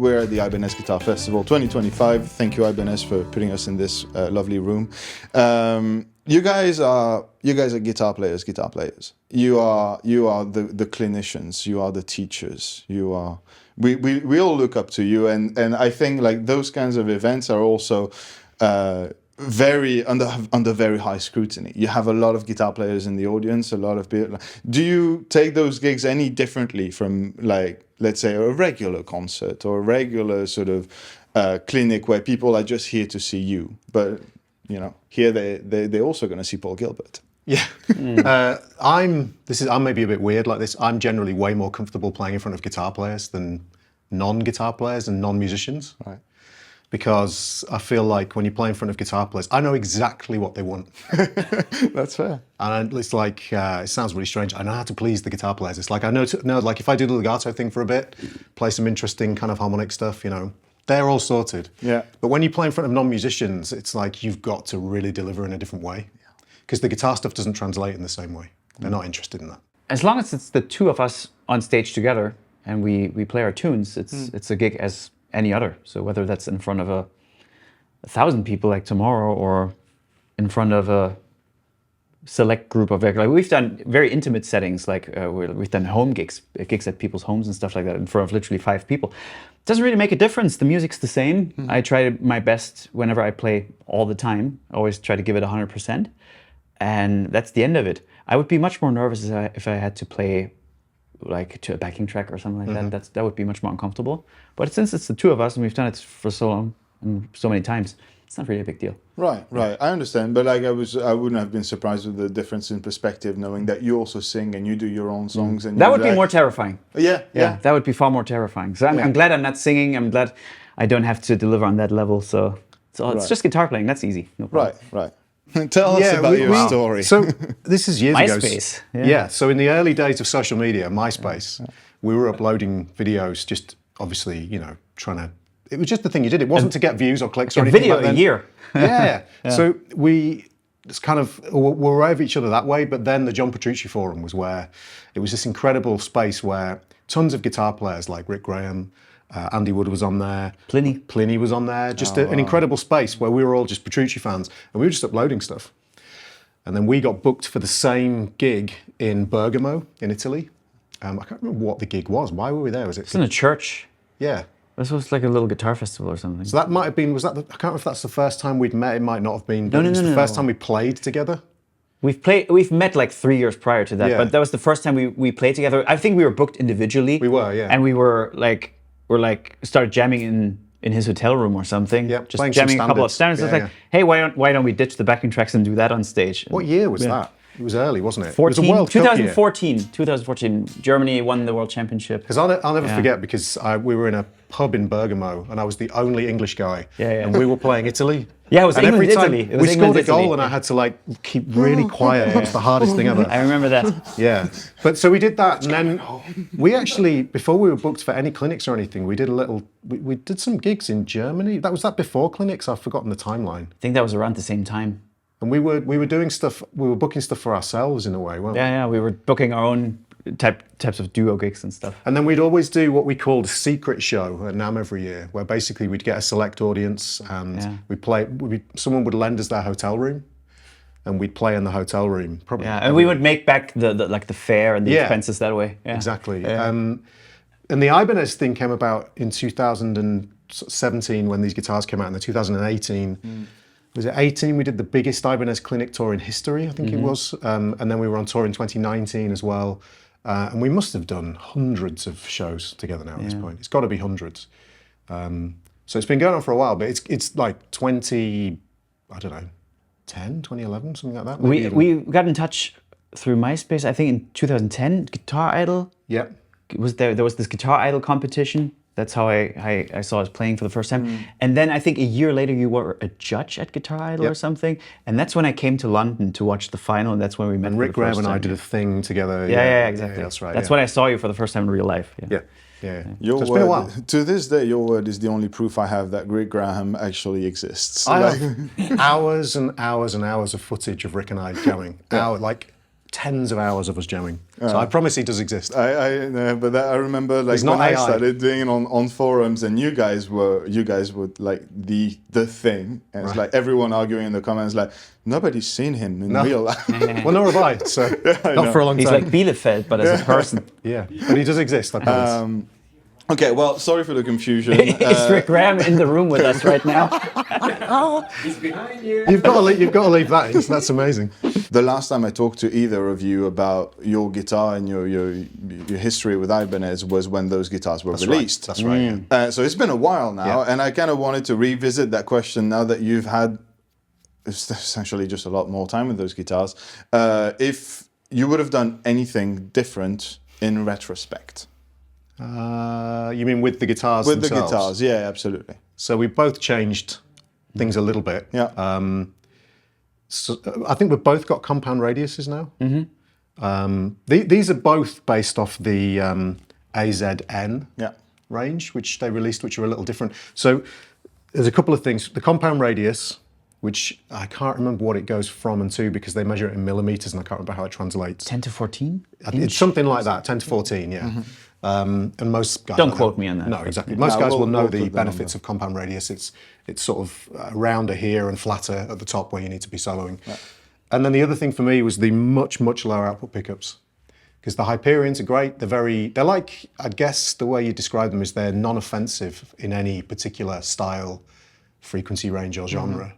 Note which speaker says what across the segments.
Speaker 1: we're at the Ibanez Guitar Festival 2025. Thank you, Ibanez, for putting us in this lovely room. You guys are guitar players. You are the clinicians. You are the teachers. You are. We all look up to you, and I think like those kinds of events are also very under very high scrutiny. You have a lot of guitar players in the audience. A lot of people. Do you take those gigs any differently from, like, let's say, a regular concert or a regular sort of clinic where people are just here to see you, but you know, here they're also going to see Paul Gilbert?
Speaker 2: Yeah. I'm maybe a bit weird like this. I'm generally way more comfortable playing in front of guitar players than non-guitar players and non-musicians.
Speaker 1: Right.
Speaker 2: Because I feel like when you play in front of guitar players, I know exactly what they want.
Speaker 1: That's fair.
Speaker 2: And it's like, it sounds really strange. I know how to please the guitar players. It's like, I know, like if I do the legato thing for a bit, play some interesting kind of harmonic stuff, you know, they're all sorted.
Speaker 1: Yeah.
Speaker 2: But when you play in front of non-musicians, it's like you've got to really deliver in a different way. Because the guitar stuff doesn't translate in the same way. They're not interested in that.
Speaker 3: As long as it's the two of us on stage together and we play our tunes, it's a gig as any other. So whether that's in front of 1,000 people like tomorrow or in front of a select group of, like we've done very intimate settings, like we've done home gigs at people's homes and stuff like that in front of literally 5 people. It doesn't really make a difference. The music's the same. I try my best whenever I play all the time. I always try to give it 100%. And that's the end of it. I would be much more nervous if I had to play like to a backing track or something like that. That would be much more uncomfortable. But since it's the two of us and we've done it for so long and so many times, it's not really a big deal.
Speaker 1: Right. I understand. But like I wouldn't have been surprised with the difference in perspective, knowing that you also sing and you do your own songs. And
Speaker 3: that would be more terrifying.
Speaker 1: Yeah.
Speaker 3: That would be far more terrifying. So I'm glad I'm not singing. I'm glad I don't have to deliver on that level. So it's just guitar playing. That's easy. No problem.
Speaker 1: Right. Tell us about your story.
Speaker 2: So this is years ago.
Speaker 3: MySpace.
Speaker 2: Yeah. So in the early days of social media, MySpace, we were uploading videos, just obviously, you know, trying to. It was just the thing you did. It wasn't to get views or clicks or anything.
Speaker 3: Video
Speaker 2: like that.
Speaker 3: a year.
Speaker 2: Yeah. So we were aware of each other that way. But then the John Petrucci Forum was where it was this incredible space where tons of guitar players like Rick Graham. Andy Wood was on there. Pliny was on there. Just an incredible space where we were all just Petrucci fans and we were just uploading stuff. And then we got booked for the same gig in Bergamo in Italy. I can't remember what the gig was. Why were we there? Was it?
Speaker 3: It's in a church.
Speaker 2: Yeah.
Speaker 3: This was like a little guitar festival or something.
Speaker 2: So that might have been, I can't remember if that's the first time we'd met. It might not have been. But it was the first time we played together.
Speaker 3: We've met like 3 years prior to that, but that was the first time we played together. I think we were booked individually.
Speaker 2: We were, yeah.
Speaker 3: And we were started jamming in his hotel room or something.
Speaker 2: Yep,
Speaker 3: just jamming a couple of standards. It's like, hey, why don't we ditch the backing tracks and do that on stage?
Speaker 2: What year was that? It was early, wasn't it?
Speaker 3: 14,
Speaker 2: it was a World Cup year.
Speaker 3: 2014. Germany won the World Championship.
Speaker 2: Because I'll never forget, because we were in a pub in Bergamo and I was the only English guy.
Speaker 3: And
Speaker 2: we were playing Italy.
Speaker 3: Yeah, it was England, Italy.
Speaker 2: We scored a goal and I had to like keep really quiet. It was the hardest thing ever.
Speaker 3: I remember that.
Speaker 2: Yeah. But so we did that, and then we actually, before we were booked for any clinics or anything, we did we did some gigs in Germany. Was that before clinics? I've forgotten the timeline.
Speaker 3: I think that was around the same time.
Speaker 2: And we were doing stuff, we were booking stuff for ourselves in a way, weren't we?
Speaker 3: Yeah, we were booking our own types of duo gigs and stuff.
Speaker 2: And then we'd always do what we called a secret show at NAMM every year, where basically we'd get a select audience and someone would lend us their hotel room and we'd play in the hotel room. Probably.
Speaker 3: Yeah, and we would make back the fare and the expenses that way. Yeah.
Speaker 2: Exactly.
Speaker 3: Yeah.
Speaker 2: And the Ibanez thing came about in 2017 when these guitars came out, and in 2018. Was it 18? We did the biggest Ibanez clinic tour in history, I think it was. And then we were on tour in 2019 as well. And we must have done hundreds of shows together now at this point. It's got to be hundreds. So it's been going on for a while, but it's like 20, I don't know, 10, 2011, something like that.
Speaker 3: We got in touch through MySpace, I think in 2010, Guitar Idol.
Speaker 2: Yeah.
Speaker 3: There was this Guitar Idol competition. That's how I saw us playing for the first time. And then I think a year later you were a judge at Guitar Idol or something. And that's when I came to London to watch the final, and that's when we met.
Speaker 2: And Rick Graham and I did a thing together.
Speaker 3: Yeah, exactly.
Speaker 2: Yeah, that's right.
Speaker 3: That's when I saw you for the first time in real life.
Speaker 2: Yeah.
Speaker 1: Your
Speaker 2: so it's
Speaker 1: word,
Speaker 2: been a while.
Speaker 1: To this day, your word is the only proof I have that Rick Graham actually exists.
Speaker 2: I have hours and hours and hours of footage of Rick and I jamming. tens of hours of us jamming. So I promise he does exist.
Speaker 1: I know, but I remember like
Speaker 2: He's not
Speaker 1: when I
Speaker 2: AI.
Speaker 1: started doing it on forums, and you guys were like the thing, and it's like everyone arguing in the comments like nobody's seen him in real life.
Speaker 2: Well, nor have I. So
Speaker 1: I
Speaker 2: not
Speaker 1: know.
Speaker 2: for a long
Speaker 3: He's
Speaker 2: time.
Speaker 3: like Bielefeld, but as a person.
Speaker 2: Yeah, but he does exist. I promise.
Speaker 1: Okay, well, sorry for the confusion.
Speaker 3: Is Rick Graham in the room with us right now?
Speaker 4: He's behind you.
Speaker 2: You've got to leave that in. That's amazing.
Speaker 1: The last time I talked to either of you about your guitar and your history with Ibanez was when those guitars were released.
Speaker 2: That's right. Yeah.
Speaker 1: So it's been a while now, and I kind of wanted to revisit that question now that you've had essentially just a lot more time with those guitars. If you would have done anything different in retrospect.
Speaker 2: You mean with the guitars
Speaker 1: With
Speaker 2: themselves?
Speaker 1: the guitars, yeah, absolutely.
Speaker 2: So we both changed things a little bit.
Speaker 1: Yeah.
Speaker 2: So I think we've both got compound radiuses now. These are both based off the AZN
Speaker 1: Yeah.
Speaker 2: range, which they released, which are a little different. So there's a couple of things. The compound radius, which I can't remember what it goes from and to because they measure it in millimeters and I can't remember how it translates.
Speaker 3: 10 to 14?
Speaker 2: It's something like that, 10 to 14, yeah. And most guys
Speaker 3: Don't quote me on that.
Speaker 2: No, exactly. Most
Speaker 1: No,
Speaker 2: guys will know
Speaker 1: we'll
Speaker 2: the
Speaker 1: put that on
Speaker 2: benefits of compound radius. It's sort of rounder here and flatter at the top where you need to be soloing. Yeah. And then the other thing for me was the much lower output pickups. Because the Hyperions are great. They're like, I guess the way you describe them is they're non-offensive in any particular style, frequency range or genre.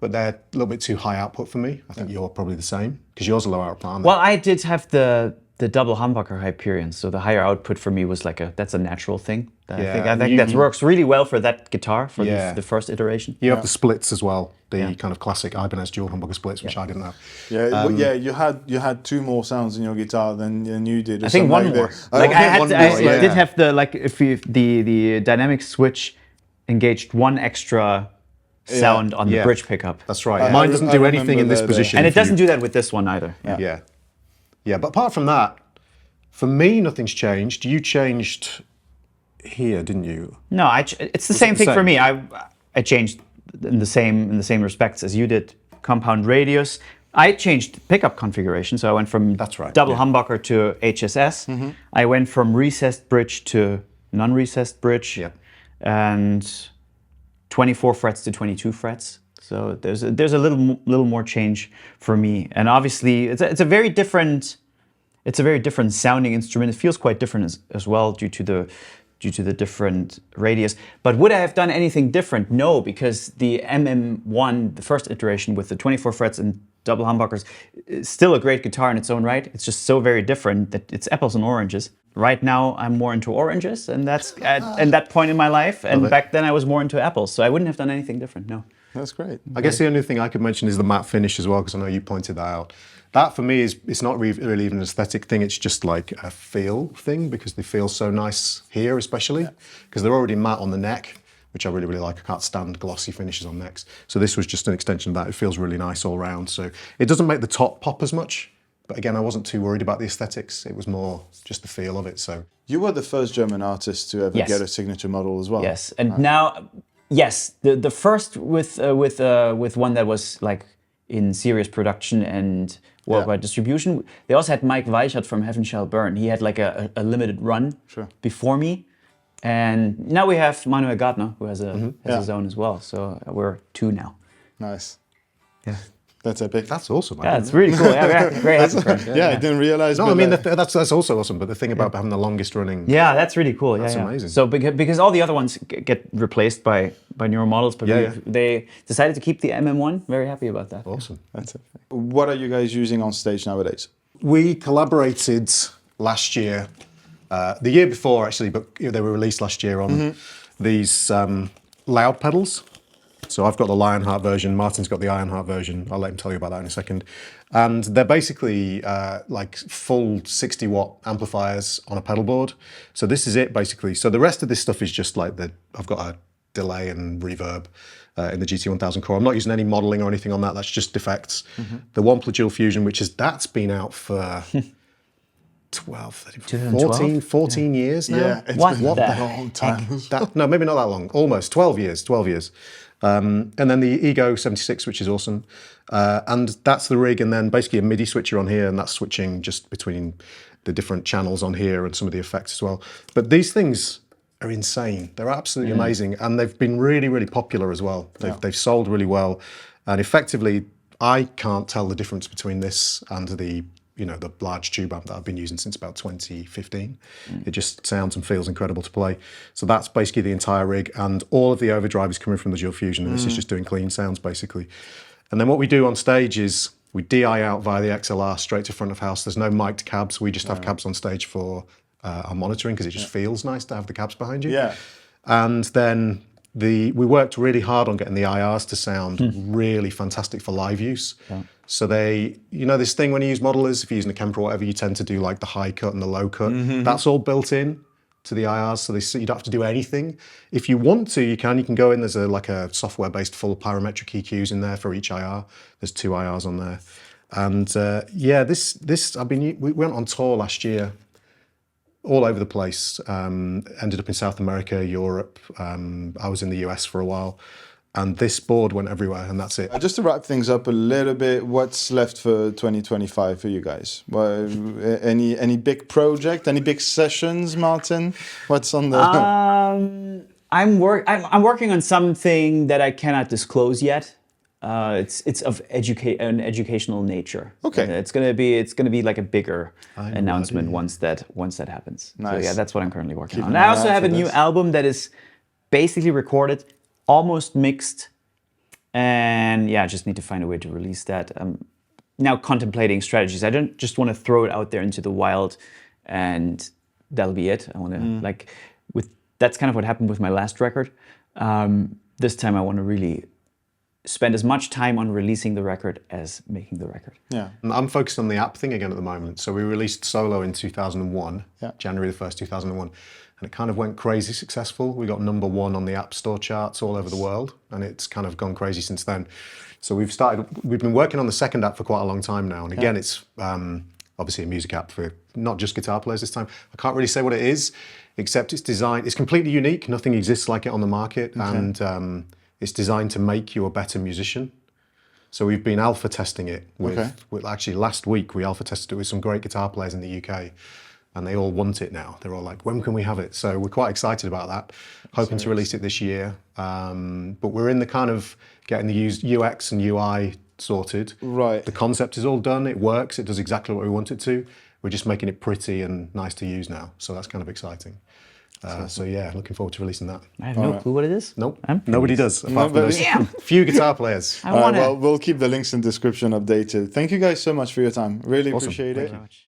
Speaker 2: But they're a little bit too high output for me. I think you're probably the same because yours are low output, aren't they?
Speaker 3: Well, I did have the double humbucker Hyperion, so the higher output for me was like that's a natural thing. I think that works really well for that guitar for the first iteration.
Speaker 2: You have the splits as well, the kind of classic Ibanez dual humbucker splits, which I didn't have.
Speaker 1: Yeah, you had two more sounds in your guitar than you did. Or
Speaker 3: I think
Speaker 1: something
Speaker 3: one more.
Speaker 1: that.
Speaker 3: I did have the dynamic switch engaged one extra sound on the bridge pickup.
Speaker 2: That's right. Mine doesn't do anything in this position.
Speaker 3: And it doesn't do that with this one either.
Speaker 2: Yeah, but apart from that, for me, nothing's changed. You changed here, didn't you?
Speaker 3: No, it's the same thing for me. I changed in the same respects as you did. Compound radius. I changed pickup configuration, so I went from double humbucker to HSS. I went from recessed bridge to non-recessed bridge, and 24 frets to 22 frets. So there's a little more change for me, and obviously it's a very different sounding instrument. It feels quite different as well due to the different radius. But would I have done anything different? No, because the MM1, the first iteration with the 24 frets and double humbuckers, is still a great guitar in its own right. It's just so very different that it's apples and oranges. Right now, I'm more into oranges, and that's at that point in my life. And back then, I was more into apples, so I wouldn't have done anything different. No.
Speaker 1: That's great.
Speaker 2: I guess the only thing I could mention is the matte finish as well, because I know you pointed that out. That for me it's not really even an aesthetic thing. It's just like a feel thing because they feel so nice here, especially because they're already matte on the neck, which I really like. I can't stand glossy finishes on necks. So this was just an extension of that. It feels really nice all around. So it doesn't make the top pop as much. But again, I wasn't too worried about the aesthetics. It was more just the feel of it. So
Speaker 1: you were the first German artist to ever get a signature model as well.
Speaker 3: Yes, and now, yes, the first with one that was like in serious production and worldwide distribution. They also had Mike Weichert from Heaven Shall Burn. He had like a limited run before me, and now we have Manuel Gardner who has his own as well. So we're two now.
Speaker 1: Nice.
Speaker 2: yeah.
Speaker 1: That's epic.
Speaker 2: That's awesome.
Speaker 3: Yeah, it's really cool. Yeah, very happy for him.
Speaker 1: I didn't realize.
Speaker 2: No, I mean that's also awesome. But the thing about having the longest running,
Speaker 3: that's really cool.
Speaker 2: That's amazing.
Speaker 3: So because all the other ones get replaced by newer models, but they decided to keep the MM1. Very happy about that.
Speaker 2: awesome.
Speaker 1: That's epic. What are you guys using on stage nowadays?
Speaker 2: We collaborated last year, the year before actually, but they were released last year on these loud pedals. So I've got the Lionheart version, Martin's got the Ironheart version. I'll let him tell you about that in a second. And they're basically like full 60 watt amplifiers on a pedal board. So this is it basically. So the rest of this stuff is just like I've got a delay and reverb in the GT1000 core. I'm not using any modeling or anything on that. That's just effects. The Wampler Dual Fusion, that's been out for 12, 13,
Speaker 3: 2012?
Speaker 2: 14 years now.
Speaker 1: Yeah, it's
Speaker 3: What
Speaker 1: been
Speaker 3: the
Speaker 1: a long time.
Speaker 2: No, maybe not that long. Almost 12 years. 12 years. And then the Ego 76, which is awesome. And that's the rig, and then basically a MIDI switcher on here, and that's switching just between the different channels on here and some of the effects as well. But these things are insane. They're absolutely amazing, and they've been really, really popular as well. They've sold really well, and effectively, I can't tell the difference between this and the the large tube amp that I've been using since about 2015. It just sounds and feels incredible to play. So that's basically the entire rig, and all of the overdrive is coming from the Dual Fusion, and this is just doing clean sounds basically. And then what we do on stage is we DI out via the XLR straight to front of house. There's no mic'd cabs. We just have cabs on stage for our monitoring, because it just feels nice to have the cabs behind you.
Speaker 1: Yeah.
Speaker 2: And then we worked really hard on getting the IRs to sound really fantastic for live use. Yeah. So they, this thing when you use modelers, if you're using a Kemper or whatever, you tend to do like the high cut and the low cut. That's all built in to the IRs, so you don't have to do anything. If you want to, you can go in, there's a software-based full parametric EQs in there for each IR. There's 2 IRs on there. And we went on tour last year, all over the place. Ended up in South America, Europe. I was in the US for a while. And this board went everywhere, and that's it.
Speaker 1: Just to wrap things up a little bit, what's left for 2025 for you guys? Well, any big project, any big sessions, Martin? What's on the?
Speaker 3: I'm working on something that I cannot disclose yet. It's of an educational nature.
Speaker 1: Okay.
Speaker 3: It's gonna be like a bigger announcement once that happens.
Speaker 1: Nice.
Speaker 3: So yeah, that's what I'm currently working on.
Speaker 1: an
Speaker 3: I
Speaker 1: eye
Speaker 3: also
Speaker 1: out
Speaker 3: have
Speaker 1: for
Speaker 3: a new
Speaker 1: this.
Speaker 3: album that is basically recorded, almost mixed, and yeah, I just need to find a way to release that. Now contemplating strategies. I don't just want to throw it out there into the wild, and that'll be it. I want to that's kind of what happened with my last record. This time I want to really spend as much time on releasing the record as making the record.
Speaker 1: Yeah.
Speaker 2: And I'm focused on the app thing again at the moment. So we released Solo in 2001, January the 1st, 2001. And it kind of went crazy successful. We got #1 on the App Store charts all over the world, and it's kind of gone crazy since then. So we've been working on the second app for quite a long time now. And again, it's obviously a music app for not just guitar players this time. I can't really say what it is, except it's completely unique. Nothing exists like it on the market. Okay. And it's designed to make you a better musician. So we've been alpha testing it with actually last week we alpha tested it with some great guitar players in the UK. And they all want it now. They're all like, when can we have it? So we're quite excited about that. Hoping to release it this year. But we're in the kind of getting the UX and UI sorted.
Speaker 1: Right.
Speaker 2: The concept is all done. It works. It does exactly what we want it to. We're just making it pretty and nice to use now. So that's kind of exciting. So yeah, looking forward to releasing that.
Speaker 3: I have no clue what it is.
Speaker 2: Nope. Nobody does, apart from those few guitar players.
Speaker 1: Well, we'll keep the links in the description updated. Thank you guys so much for your time. Really appreciate it.
Speaker 3: Thank you very much.